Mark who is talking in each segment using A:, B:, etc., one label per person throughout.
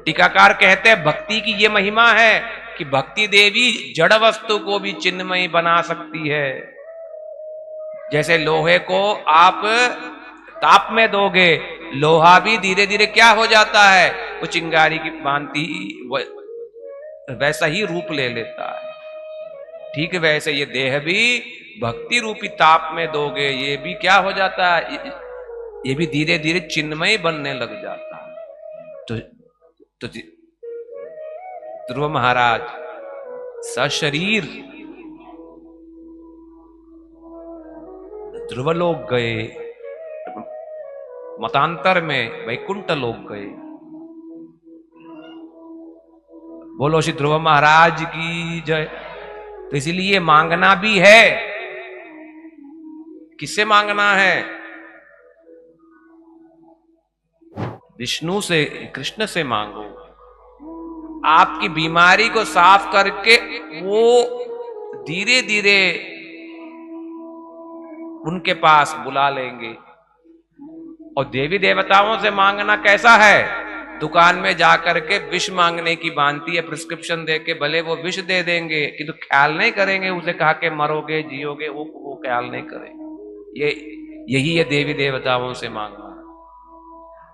A: टीकाकार कहते हैं भक्ति की ये महिमा है कि भक्ति देवी जड़ वस्तु को भी चिन्मयी बना सकती है। जैसे लोहे को आप ताप में दोगे, लोहा भी धीरे धीरे क्या हो जाता है, वो चिंगारी की भांति वैसा ही रूप ले लेता है। ठीक वैसे ये देह भी भक्ति रूपी ताप में दोगे, ये भी क्या हो जाता है, ये भी धीरे धीरे चिन्मय बनने लग जाता है। तो ध्रुव महाराज सशरीर ध्रुवलोक गए, मतांतर में वैकुंठ लोक गए। बोलो श्री ध्रुव महाराज की जय। तो इसलिए मांगना भी है। किससे मांगना है? विष्णु से, कृष्ण से मांगो। आपकी बीमारी को साफ करके वो धीरे धीरे उनके पास बुला लेंगे। और देवी देवताओं से मांगना कैसा है? दुकान में जाकर के विष मांगने की भांति है, प्रिस्क्रिप्शन दे के भले वो विष दे देंगे कि तो ख्याल नहीं करेंगे, उसे कहा के मरोगे जियोगे, वो ख्याल नहीं करेंगे। यही है देवी देवताओं से मांगना।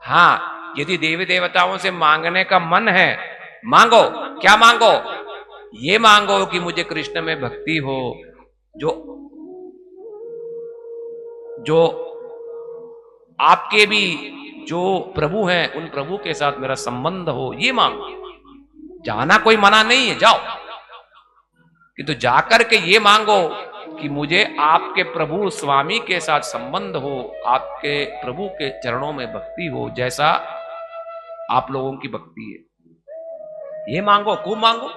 A: हाँ, यदि देवी देवताओं से मांगने का मन है, मांगो। क्या मांगो? ये मांगो कि मुझे कृष्ण में भक्ति हो, जो आपके भी जो प्रभु हैं उन प्रभु के साथ मेरा संबंध हो, ये मांगो। जाना कोई मना नहीं है, जाओ, किंतु जाकर के ये मांगो कि मुझे आपके प्रभु स्वामी के साथ संबंध हो, आपके प्रभु के चरणों में भक्ति हो, जैसा आप लोगों की भक्ति है। ये मांगो, खूब मांगो।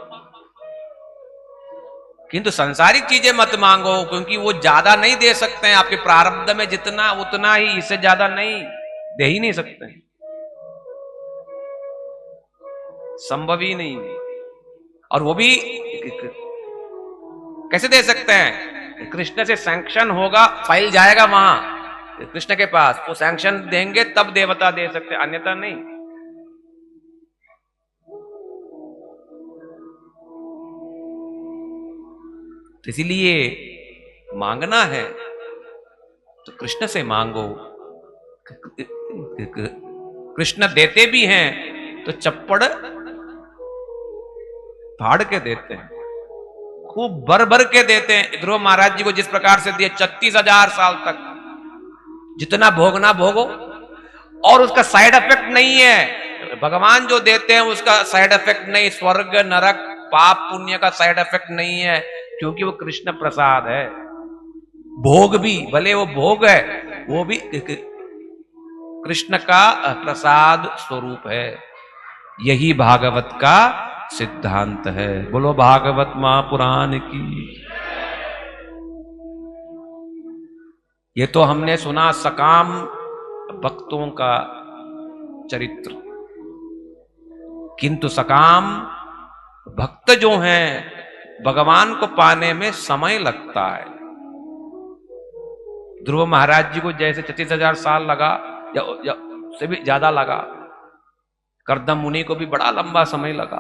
A: किंतु सांसारिक चीजें मत मांगो, क्योंकि वो ज्यादा नहीं दे सकते हैं। आपके प्रारब्ध में जितना उतना ही, इससे ज्यादा नहीं दे ही नहीं सकते, संभव ही नहीं। और वो भी कैसे दे सकते हैं? कृष्ण से सैंक्शन होगा, फाइल जाएगा वहां कृष्ण के पास, वो सैंक्शन देंगे तब देवता दे सकते, अन्यथा नहीं। तो इसीलिए मांगना है तो कृष्ण से मांगो। कृष्ण देते भी हैं तो चप्पड़ फाड़ के देते हैं, खूब भर भर के देते हैं। ध्रुव महाराज जी को जिस प्रकार से दिए 36,000 साल तक, जितना भोगना भोगो, और उसका साइड इफेक्ट नहीं है। भगवान जो देते हैं उसका साइड इफेक्ट नहीं, स्वर्ग नरक पाप पुण्य का साइड इफेक्ट नहीं है, क्योंकि वो कृष्ण प्रसाद है। भोग भी भले वो भोग है, वो भी कृष्ण का प्रसाद स्वरूप है। यही भागवत का सिद्धांत है। बोलो भागवत महापुराण की। ये तो हमने सुना सकाम भक्तों का चरित्र, किंतु सकाम भक्त जो हैं भगवान को पाने में समय लगता है। ध्रुव महाराज जी को जैसे 36,000 साल लगा या से भी ज्यादा लगा, कर्दम मुनि को भी बड़ा लंबा समय लगा।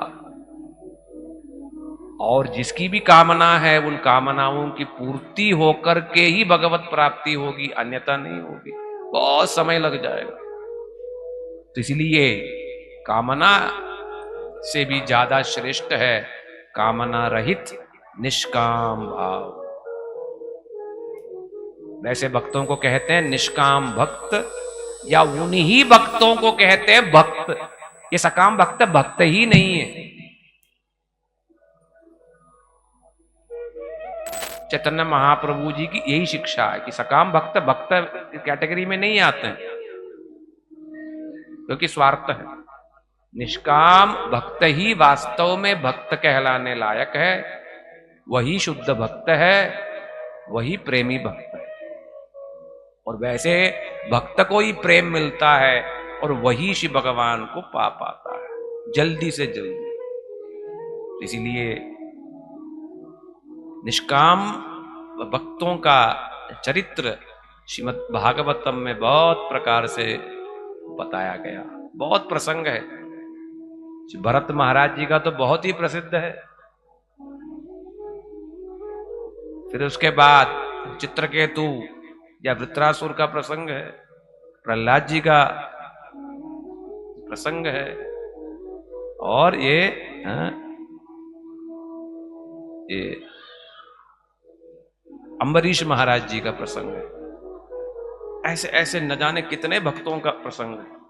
A: और जिसकी भी कामना है उन कामनाओं की पूर्ति होकर के ही भगवत प्राप्ति होगी, अन्यथा नहीं होगी, बहुत समय लग जाएगा। तो इसलिए कामना से भी ज्यादा श्रेष्ठ है कामना रहित निष्काम भाव। वैसे भक्तों को कहते हैं निष्काम भक्त, या उन्हीं ही भक्तों को कहते हैं भक्त। ये सकाम भक्त भक्त ही नहीं है। चैतन्य महाप्रभु जी की यही शिक्षा है कि सकाम भक्त भक्त कैटेगरी में नहीं आते हैं, क्योंकि स्वार्थ है। निष्काम भक्त ही वास्तव में भक्त कहलाने लायक है, वही शुद्ध भक्त है, वही प्रेमी भक्त है। और वैसे भक्त को ही प्रेम मिलता है और वही शिव भगवान को पा पाता है जल्दी से जल्दी। इसीलिए निष्काम भक्तों का चरित्र श्रीमद् भागवतम में बहुत प्रकार से बताया गया, बहुत प्रसंग है। भरत महाराज जी का तो बहुत ही प्रसिद्ध है। फिर उसके बाद चित्रकेतु या वृत्रासुर का प्रसंग है, प्रहलाद जी का प्रसंग है, और ये अम्बरीश महाराज जी का प्रसंग है। ऐसे ऐसे न जाने कितने भक्तों का प्रसंग है।